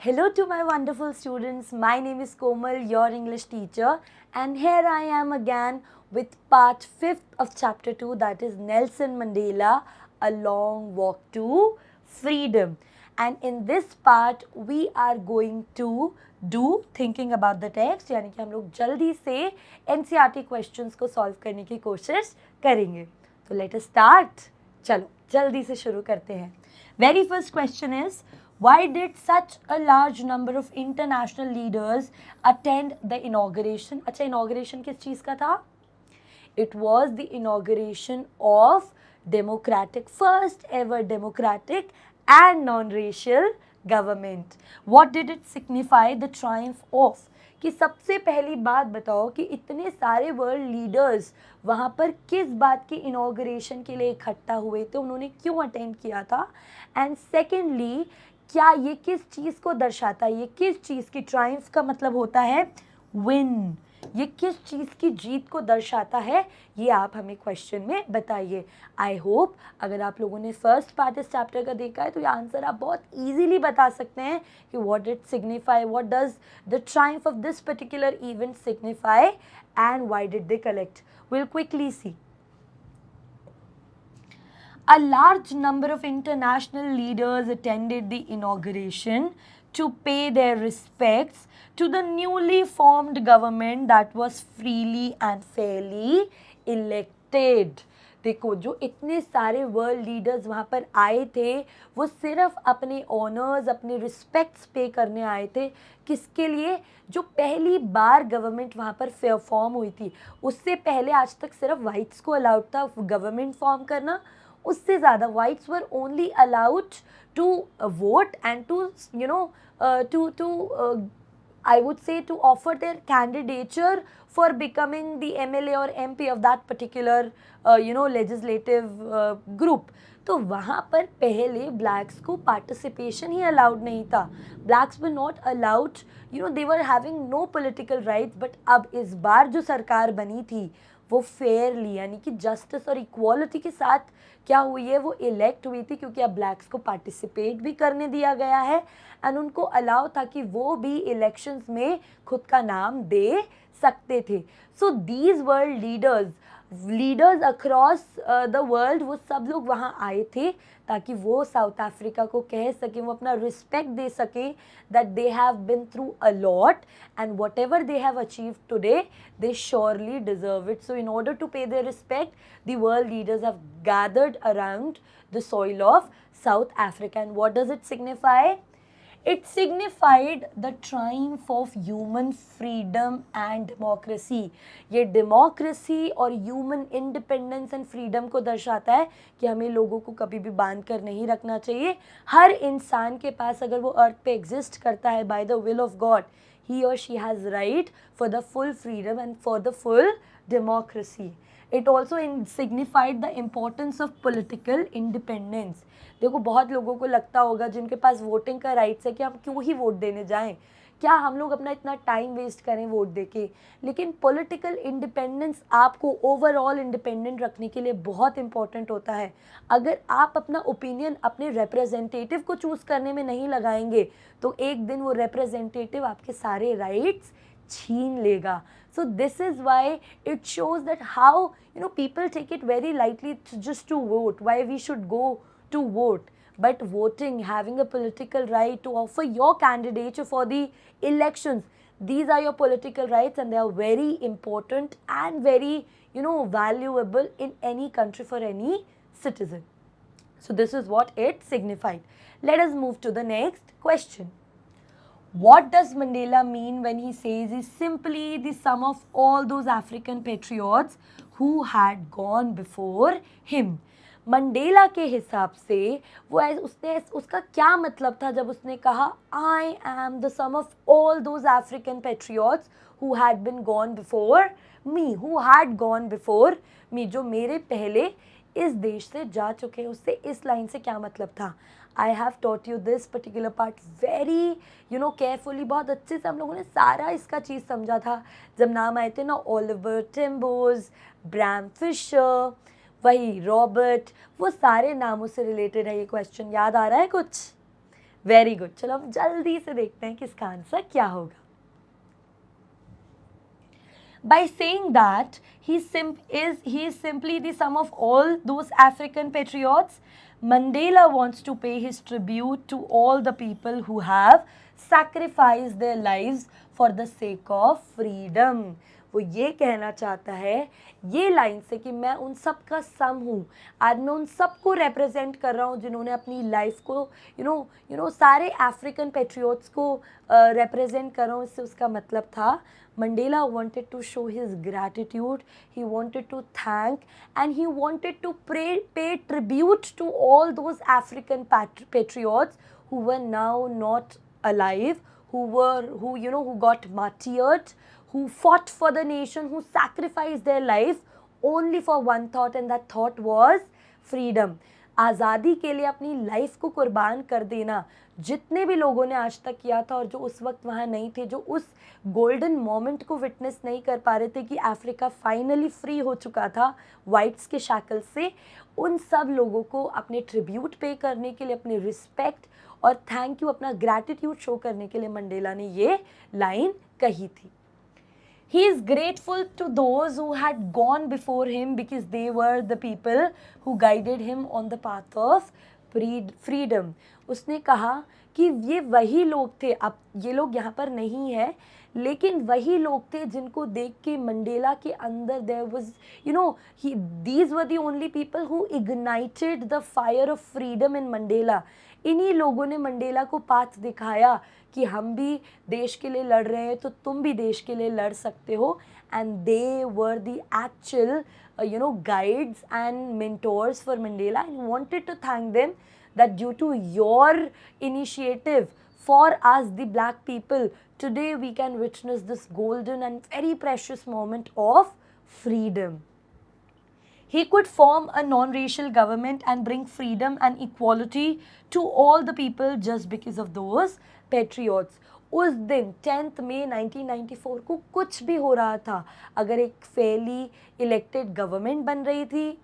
Hello to my wonderful students. My name is Komal, your English teacher, and here I am again with part 5th of chapter 2, that is Nelson Mandela, A Long Walk to Freedom. And in this part we are going to do thinking about the text, यानी कि हम लोग जल्दी से NCERT questions को solve करने की कोशिश करेंगे. तो let us start. चलो जल्दी से शुरू करते हैं. Very first question is, why did such a large number of international leaders attend the inauguration? अच्छा, inauguration किस चीज़ का था? It was the inauguration of first ever democratic and non-racial government. What did it signify? The triumph of. कि सबसे पहली बात बताओ कि इतने सारे वर्ल्ड लीडर्स वहाँ पर किस बात की इनॉग्रेशन के लिए इकट्ठा हुए थे, उन्होंने क्यों अटेंड किया था, एंड सेकेंडली क्या ये किस चीज़ को दर्शाता है, ये किस चीज़ की ट्रायम्फ का मतलब होता है विन, ये किस चीज़ की जीत को दर्शाता है, ये आप हमें क्वेश्चन में बताइए. आई होप अगर आप लोगों ने फर्स्ट पार्ट इस चैप्टर का देखा है तो ये आंसर आप बहुत इजीली बता सकते हैं कि what it signify, what does the Triumph of this particular event signify and why did they collect. Will quickly see. A large number of international leaders attended the inauguration to pay their respects to the newly formed government that was freely and fairly elected. देखो, जो इतने सारे world leaders वहाँ पर आए थे वो सिर्फ अपने ऑनर्स, अपने रिस्पेक्ट्स पे करने आए थे. किसके लिए? जो पहली बार गवर्नमेंट वहाँ पर फॉर्म हुई थी. उससे पहले आज तक सिर्फ वाइट्स को अलाउड था गवर्नमेंट फॉर्म करना. उससे ज़्यादा whites were only allowed to vote and to I would say to offer their candidature for becoming the MLA or MP of that particular legislative group. तो वहाँ पर पहले blacks को participation ही allowed नहीं था. Blacks were not allowed, they were having no political rights. But अब इस बार जो सरकार बनी थी वो फेयरली यानी कि जस्टिस और इक्वालिटी के साथ क्या हुई है, वो इलेक्ट हुई थी, क्योंकि अब ब्लैक्स को पार्टिसिपेट भी करने दिया गया है एंड उनको अलाउ था कि वो भी इलेक्शंस में खुद का नाम दे सकते थे. So these world leaders across the world, वो सब लोग वहाँ आए थे ताकि वो साउथ अफ्रीका को कह सकें, वो अपना रिस्पेक्ट दे सकें that they have been through a lot and what ever they have achieved today they surely deserve it. So in order to pay their respect, the world leaders have gathered around the soil of South Africa. And what does it signify? It signified the triumph of human freedom and democracy. ये democracy और human independence and freedom को दर्शाता है कि हमें लोगों को कभी भी बांध कर नहीं रखना चाहिए. हर इंसान के पास अगर वो अर्थ पे एग्जिस्ट करता है by the will of God, he or she has right for the full freedom and for the full democracy. It also signified the importance of political independence. देखो, बहुत लोगों को लगता होगा जिनके पास वोटिंग का राइट्स है कि हम क्यों ही वोट देने जाएं, क्या हम लोग अपना इतना टाइम वेस्ट करें वोट देके. लेकिन पॉलिटिकल इंडिपेंडेंस आपको ओवरऑल इंडिपेंडेंट रखने के लिए बहुत इंपॉर्टेंट होता है. अगर आप अपना ओपिनियन अपने रिप्रेजेंटेटिव को चूज़ करने में नहीं लगाएंगे तो एक दिन वो रिप्रेजेंटेटिव आपके सारे राइट्स छीन लेगा. So this is why it shows that how people take it very lightly just to vote, why we should go to vote. But voting, having a political right to offer your candidature for the elections, these are your political rights and they are very important and very valuable in any country for any citizen. So this is what it signified. Let us move to the next question. What does Mandela mean when he says he's simply the sum of all those African patriots who had gone before him? Mandela के हिसाब से उसका क्या मतलब था जब उसने कहा I am the sum of all those African patriots who had been gone before me, who had gone before me, जो मेरे पहले इस देश से जा चुके हैं. उससे इस लाइन से क्या मतलब था? I have taught you this particular part very carefully. बहुत अच्छे से हम लोगों ने सारा इसका चीज़ समझा था जब नाम आए थे ना, ओलिवर टिम्बोज, ब्रैम फिशर, वही रॉबर्ट, वो सारे नामों से रिलेटेड है ये क्वेश्चन. याद आ रहा है कुछ? Very good. चलो अब जल्दी से देखते हैं कि इसका आंसर क्या होगा. By saying that he is simply the sum of all those African patriots, Mandela wants to pay his tribute to all the people who have sacrificed their lives for the sake of freedom. वो ये कहना चाहता है ये line से कि मैं उन सब का सम हूँ. आज मैं उन सब को रिप्रेजेंट कर रहा हूँ जिन्होंने अपनी लाइफ को यू नो सारे अफ्रीकन पेट्रियोट्स को रिप्रेजेंट कर रहा हूँ. इससे उसका मतलब था Mandela wanted to show his gratitude, he wanted to thank, and he wanted to pay tribute to all those African patriots who were now not alive, who got martyred, who fought for the nation, who sacrificed their life only for one thought, and that thought was freedom. आज़ादी के लिए अपनी life को कुर्बान कर देना जितने भी लोगों ने आज तक किया था और जो उस वक्त वहाँ नहीं थे, जो उस गोल्डन मोमेंट को विटनेस नहीं कर पा रहे थे कि अफ्रीका फाइनली फ्री हो चुका था वाइट्स के शैकल से, उन सब लोगों को अपने ट्रिब्यूट पे करने के लिए, अपने रिस्पेक्ट और थैंक यू, अपना ग्रैटिट्यूड शो करने के लिए मंडेला ने ये लाइन कही थी. He is grateful to those who had gone before him because they were the people who guided him on the path of freedom. उसने कहा कि ये वही लोग थे, अब ये लोग यहाँ पर नहीं है, लेकिन वही लोग थे जिनको देख के मंडेला के अंदर there was, these were the only people who ignited the fire of freedom in Mandela. इन्हीं लोगों ने मंडेला को पाथ दिखाया कि हम भी देश के लिए लड़ रहे हैं तो तुम भी देश के लिए लड़ सकते हो. And they were the actual guides and mentors for Mandela, and wanted to thank them that due to your initiative for us the black people, today we can witness this golden and very precious moment of freedom. He could form a non-racial government and bring freedom and equality to all the people just because of those patriots. उस दिन 10th मई 1994 को कुछ भी हो रहा था, अगर एक फेयरली इलेक्टेड गवर्नमेंट बन रही थी,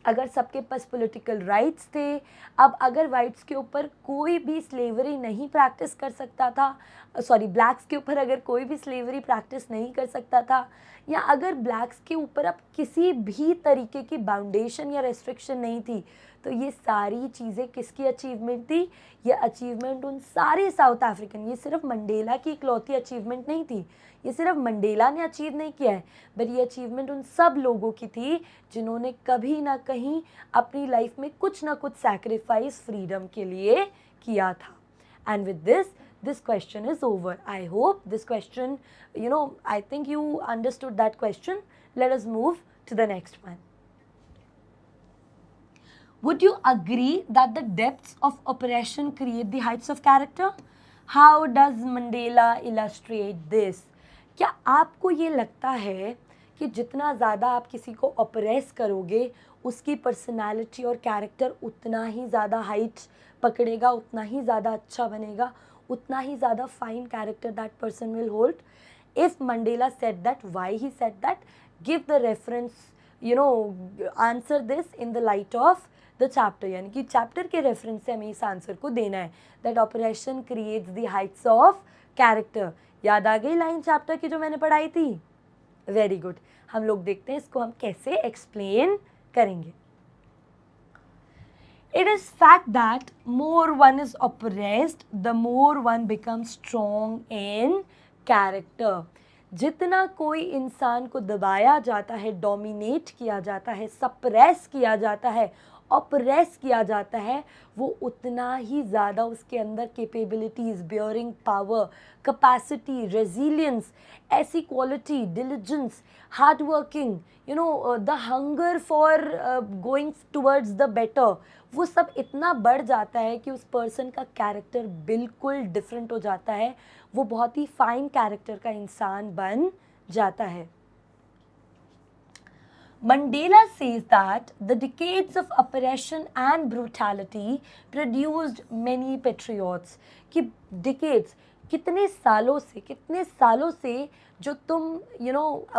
अगर सबके पास पॉलिटिकल राइट्स थे, अब अगर वाइट्स के ऊपर कोई भी स्लेवरी नहीं प्रैक्टिस कर सकता था, ब्लैक्स के ऊपर अगर कोई भी स्लेवरी प्रैक्टिस नहीं कर सकता था, या अगर ब्लैक्स के ऊपर अब किसी भी तरीके की बाउंडेशन या रेस्ट्रिक्शन नहीं थी, तो ये सारी चीज़ें किसकी अचीवमेंट थी? ये अचीवमेंट उन सारे साउथ अफ्रीकन, ये सिर्फ मंडेला की इकलौती अचीवमेंट नहीं थी, ये सिर्फ मंडेला ने अचीव नहीं किया है, बट ये अचीवमेंट उन सब लोगों की थी जिन्होंने कभी ना कहीं अपनी लाइफ में कुछ ना कुछ सैक्रिफाइस फ्रीडम के लिए किया था. And with this question is over. I hope this question, I think you understood that question. Let us move to the next one. Would you agree that the depths of oppression create the heights of character? How does Mandela illustrate this? क्या आपको ये लगता है कि जितना ज़्यादा आप किसी को ऑपरेस करोगे, उसकी पर्सनालिटी और कैरेक्टर उतना ही ज़्यादा हाइट पकड़ेगा, उतना ही ज़्यादा अच्छा बनेगा, उतना ही ज़्यादा fine character that person will hold? If Mandela said that, why he said that, give the reference, answer this in the light of the chapter. यानी कि चैप्टर के रेफरेंस से हमें इस आंसर को देना है, that operation creates the Heights of character. याद आ गई लाइन चैप्टर की जो मैंने पढ़ाई थी? Very good. हम लोग देखते हैं इसको हम कैसे एक्सप्लेन करेंगे. It is fact that more one is oppressed, the more one becomes strong in character. जितना कोई इंसान को दबाया जाता है, डोमिनेट किया जाता है, सप्रेस किया जाता है, ऑपरेस किया जाता है, वो उतना ही ज़्यादा उसके अंदर capabilities, bearing power, capacity, resilience, ऐसी quality, diligence, hard working, the hunger for going towards the better, वो सब इतना बढ़ जाता है कि उस पर्सन का कैरेक्टर बिल्कुल डिफरेंट हो जाता है, वो बहुत ही फाइन कैरेक्टर का इंसान बन जाता है. Mandela says that the decades of oppression and brutality produced many patriots. कि decades, कितने सालों से जो तुम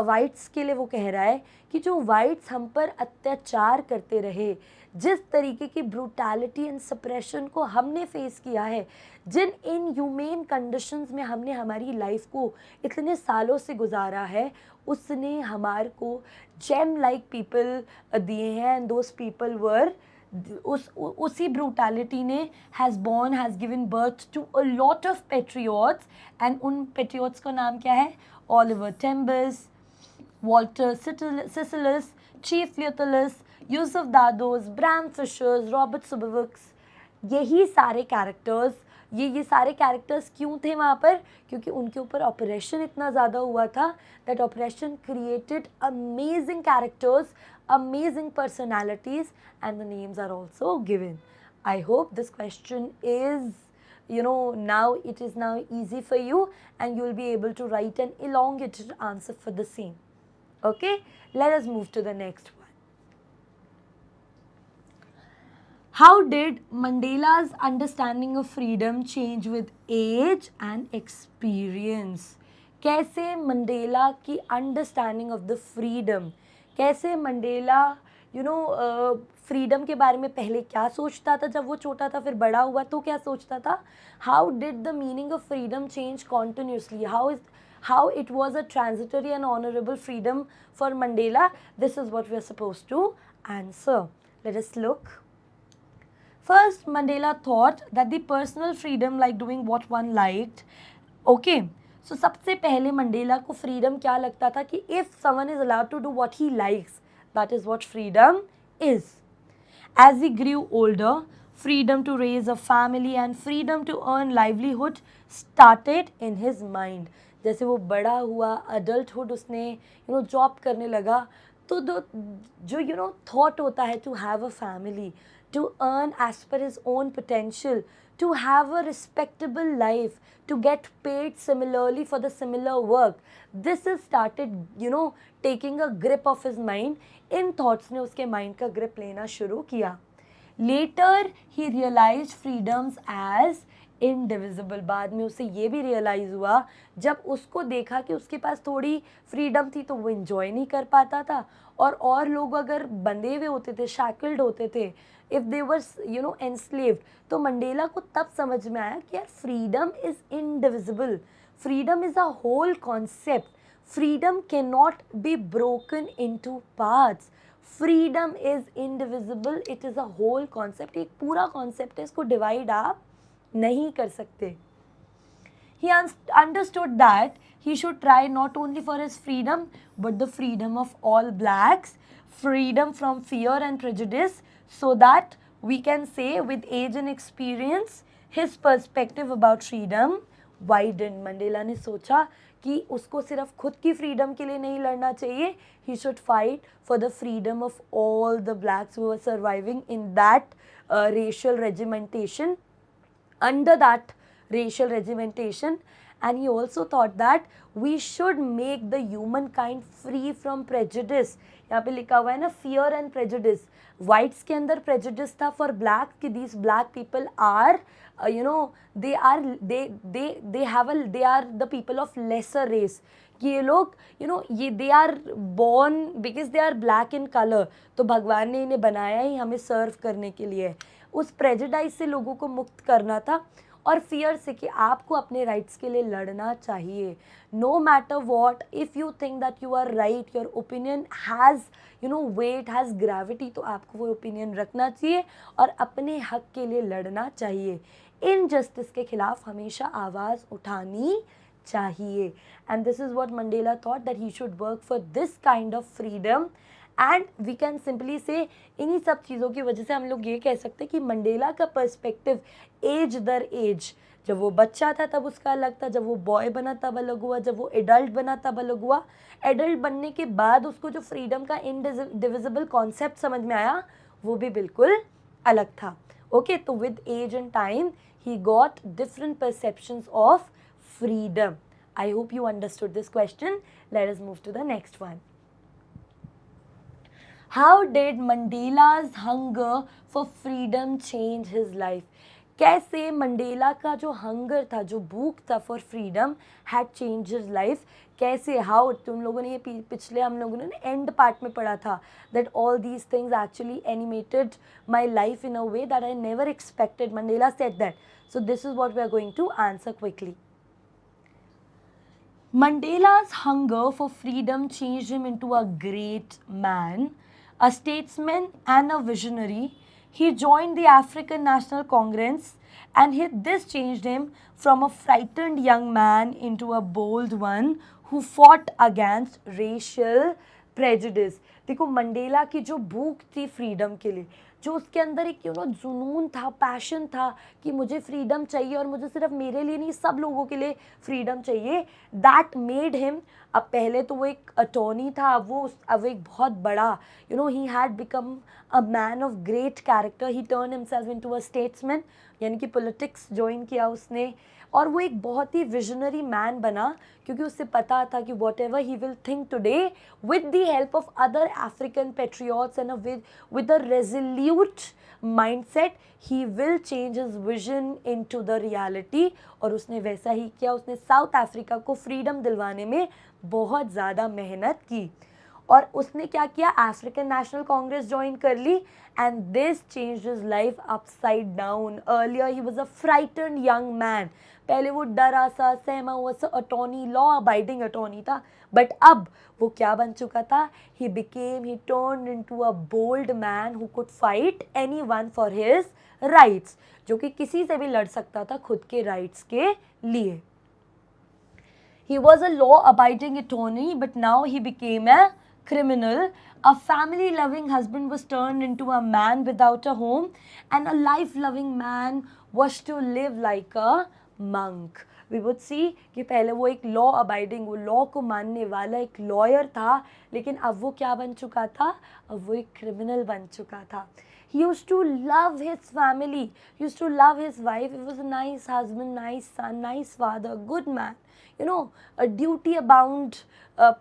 वाइट्स के लिए वो कह रहा है कि जो वाइट्स हम पर अत्याचार करते रहे, जिस तरीके की ब्रूटैलिटी एंड सप्रेशन को हमने फेस किया है, जिन इनह्यूमेन कंडीशंस में हमने हमारी लाइफ को इतने सालों से गुजारा है, उसने हमारे को जेम लाइक पीपल दिए हैं, एंड दोज पीपल वर उसी ब्रूटैलिटी ने has given birth to a lot of patriots, and उन पेट्रियोट्स का नाम क्या है? Oliver Tambos, Walter Sisulus, Chief Luthulis, Yusuf Dadoos, Bram Fischers, Robert Sobukwes, यही सारे कैरेक्टर्स, ये सारे कैरेक्टर्स क्यों थे वहाँ पर? क्योंकि उनके ऊपर ऑपरेशन इतना ज़्यादा हुआ था that operation created amazing characters, amazing personalities, and the names are also given. I hope this question is, now it is now easy for you, and you will be able to write an elongated answer for the same. Okay, let us move to the next one. How did Mandela's understanding of freedom change with age and experience? कैसे Mandela की understanding of the freedom, कैसे Mandela freedom के बारे में पहले क्या सोचता था जब वो छोटा था, फिर बड़ा हुआ तो क्या सोचता था? How did the meaning of freedom change continuously? how it was a transitory and honorable freedom for Mandela? This is what we are supposed to answer. Let us look. First, Mandela thought that the personal freedom, like doing what one liked, okay, so सबसे पहले Mandela को freedom क्या लगता था कि if someone is allowed to do what he likes, that is what freedom is. As he grew older, freedom to raise a family and freedom to earn livelihood started in his mind. जैसे वो बड़ा हुआ, adulthood उसने job करने लगा, तो जो thought होता है to have a family, to earn as per his own potential, to have a respectable life, to get paid similarly for the similar work, this is started taking a grip of his mind. In thoughts ने उसके mind का grip लेना शुरू किया. Later he realized freedoms as indivisible. बाद में उसे ये भी realize हुआ जब उसको देखा कि उसके पास थोड़ी freedom थी तो वो enjoy नहीं कर पाता था, और लोग अगर बंधे हुए होते थे, shackled होते थे, if they were enslaved, तो मंडेला को तब समझ में आया कि यार freedom is indivisible. Freedom is a whole concept. Freedom cannot be broken into parts. Freedom is indivisible. It is a whole concept. एक पूरा concept है, इसको divide आप नहीं कर सकते. He understood that he should try not only for his freedom but the freedom of all blacks, freedom from fear and prejudice, so that we can say with age and experience his perspective about freedom widened. Mandela ने सोचा कि उसको सिर्फ खुद की freedom के लिए नहीं लड़ना चाहिए, he should fight for the freedom of all the blacks who were surviving in that racial regimentation, under that racial regimentation. And he also thought that we should make the humankind free from prejudice. यहाँ पे लिखा हुआ है ना, fear and prejudice. Whites के अंदर prejudice था for black कि these black people are they are the people of lesser race, कि ये लोग ये they are born because they are black in color, तो भगवान ने इन्हें बनाया ही हमें सर्व करने के लिए. उस प्रेजुडाइज से लोगों को मुक्त करना था, और फियर से कि आपको अपने राइट्स के लिए लड़ना चाहिए. No matter what, if you think that you are right, your opinion has weight, has gravity, तो आपको वो ओपिनियन रखना चाहिए और अपने हक के लिए लड़ना चाहिए. इनजस्टिस के खिलाफ हमेशा आवाज़ उठानी चाहिए. And this is what Mandela thought, that he should work for this kind of freedom. And we can simply say इन्हीं सब चीज़ों की वजह से हम लोग ये कह सकते हैं कि मंडेला का पर्सपेक्टिव एज दर एज, जब वो बच्चा था तब उसका अलग था, जब वो बॉय बना तब अलग हुआ, जब वो एडल्ट बना तब अलग हुआ, एडल्ट बनने के बाद उसको जो फ्रीडम का इनडिविजिबल कॉन्सेप्ट समझ में आया वो भी बिल्कुल अलग था. ओके, तो with age and time he got different perceptions of freedom. I hope you understood this question. Let us move to the next one. How did Mandela's hunger for freedom change his life? कैसे Mandela का जो hunger था, जो भूख था for freedom had change his life, कैसे how तुम लोगों ने ये पिछले हम लोगों ने एंड पार्ट में पढ़ा था that all these things actually animated my life in a way that I never expected. Mandela said that. So this is what we are going to answer quickly. Mandela's hunger for freedom changed him into a great man, a statesman and a visionary. He joined the African National Congress and this changed him from a frightened young man into a bold one who fought against racial prejudice. देखो Mandela की जो भूख थी freedom के लिए, जो उसके अंदर एक जुनून था, पैशन था कि मुझे फ्रीडम चाहिए और मुझे सिर्फ मेरे लिए नहीं सब लोगों के लिए फ्रीडम चाहिए, दैट मेड हिम. अब पहले तो वो एक अटॉर्नी था, अब एक बहुत बड़ा he had become a man of great character. He turn himself into a statesman, यानी कि पॉलिटिक्स ज्वाइन किया उसने, और वो एक बहुत ही विजनरी मैन बना क्योंकि उससे पता था कि what ever he will think today with the help of other African patriots and with a resolute mindset he will change his vision into the reality. और उसने वैसा ही किया. उसने साउथ अफ्रीका को फ्रीडम दिलवाने में बहुत ज़्यादा मेहनत की और उसने क्या किया, अफ्रीकन नेशनल कांग्रेस ज्वाइन कर ली and this changed his life upside down. Earlier he was a frightened young man. पहले वो डरा सा, सहमा हुआ सा अटॉर्नी, लॉ अबाइडिंग अटॉर्नी था, बट अब वो क्या बन चुका था, he turned into a bold man who could fight anyone for his rights, जो कि किसी से भी लड़ सकता था खुद के राइट्स के लिए. He was a law-abiding attorney, but now he became a criminal. A family-loving husband was turned into a man without a home, and a life-loving man was to live like a monk. We would see कि पहले वो एक law abiding, वो law को मानने वाला एक lawyer था, लेकिन अब वो क्या बन चुका था, अब वो एक क्रिमिनल बन चुका था. He used to love his family, he used to love his wife. He was a nice husband, nice son, nice father, good man, a duty bound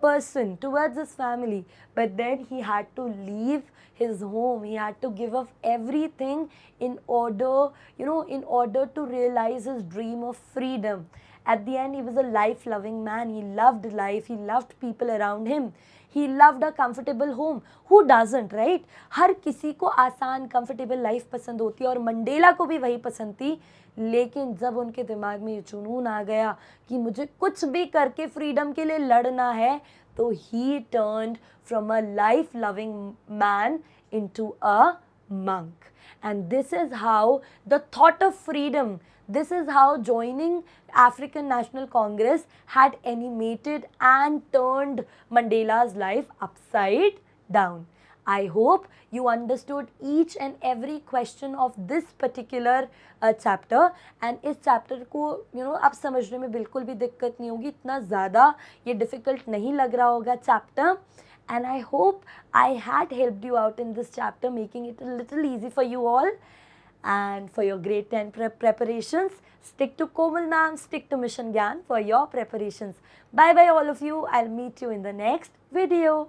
person towards his family. But then he had to leave his home, he had to give up everything in order to realize his dream of freedom. At the end, he was a life loving man. He loved life, he loved people around him, he loved a comfortable home. Who doesn't, right? हर किसी को आसान comfortable life पसंद होती है और Mandela को भी वही पसंद थी. लेकिन जब उनके दिमाग में ये जुनून आ गया कि मुझे कुछ भी करके फ्रीडम के लिए लड़ना है, तो he turned from a life loving man into a monk. And this is how the thought of freedom, this is how joining African National Congress had animated and turned Mandela's life upside down. I hope you understood each and every question of this particular chapter, and इस chapter को अब समझने में बिल्कुल भी दिक्कत नहीं होगी, इतना ज़्यादा ये difficult नहीं लग रहा होगा chapter. And I hope I had helped you out in this chapter, making it a little easy for you all. And for your grade 10 preparations, stick to Komal ma'am, stick to Mission Gyan for your preparations. Bye bye all of you. I'll meet you in the next video.